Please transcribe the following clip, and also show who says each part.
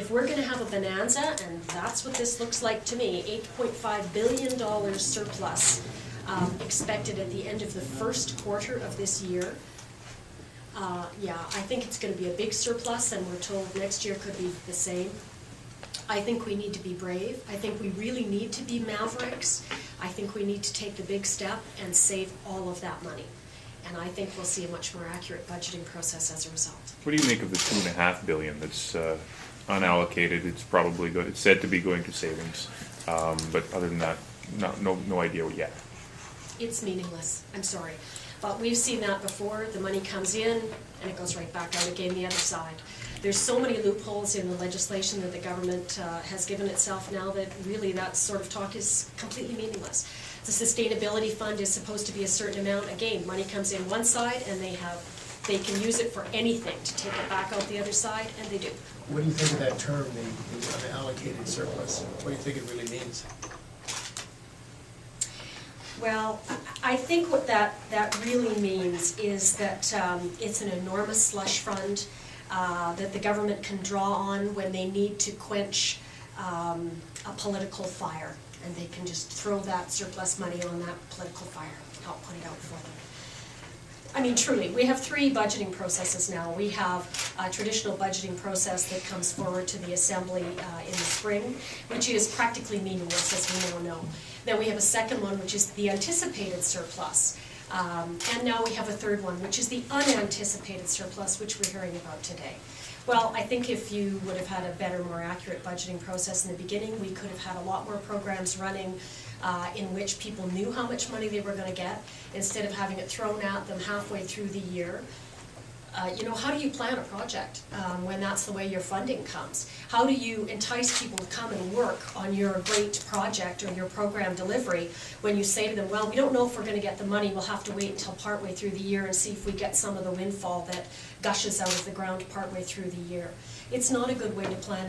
Speaker 1: if we're going to have a bonanza, and that's what this looks like to me, $8.5 billion surplus expected at the end of the first quarter of this year. Yeah, I think it's going to be a big surplus, and we're told next year could be the same. I think we need to be brave. I think we really need to be mavericks. I think we need to take the big step and save all of that money. And I think we'll see a much more accurate budgeting process as a result.
Speaker 2: What do you make of the $2.5 billion that's unallocated? It's probably good. It's said to be going to savings, but other than that, no idea yet.
Speaker 1: It's meaningless. I'm sorry. But we've seen that before. The money comes in and it goes right back out again the other side. There's so many loopholes in the legislation that the government has given itself now that really that sort of talk is completely meaningless. The sustainability fund is supposed to be a certain amount. Again, money comes in one side and they can use it for anything to take it back out the other side, and they do.
Speaker 3: What do you think of that term, the unallocated surplus? What do you think it really means?
Speaker 1: Well, I think what that really means is that it's an enormous slush fund that the government can draw on when they need to quench a political fire, and they can just throw that surplus money on that political fire, help put it out for them. I mean, truly, we have 3 budgeting processes now. We have a traditional budgeting process that comes forward to the Assembly in the spring, which is practically meaningless, as we now know. Then we have a second one, which is the anticipated surplus. And now we have a third one, which is the unanticipated surplus, which we're hearing about today. Well, I think if you would have had a better, more accurate budgeting process in the beginning, we could have had a lot more programs running in which people knew how much money they were going to get, instead of having it thrown at them halfway through the year. You know, how do you plan a project when that's the way your funding comes? How do you entice people to come and work on your great project or your program delivery when you say to them, well, we don't know if we're going to get the money, we'll have to wait until partway through the year and see if we get some of the windfall that gushes out of the ground partway through the year. It's not a good way to plan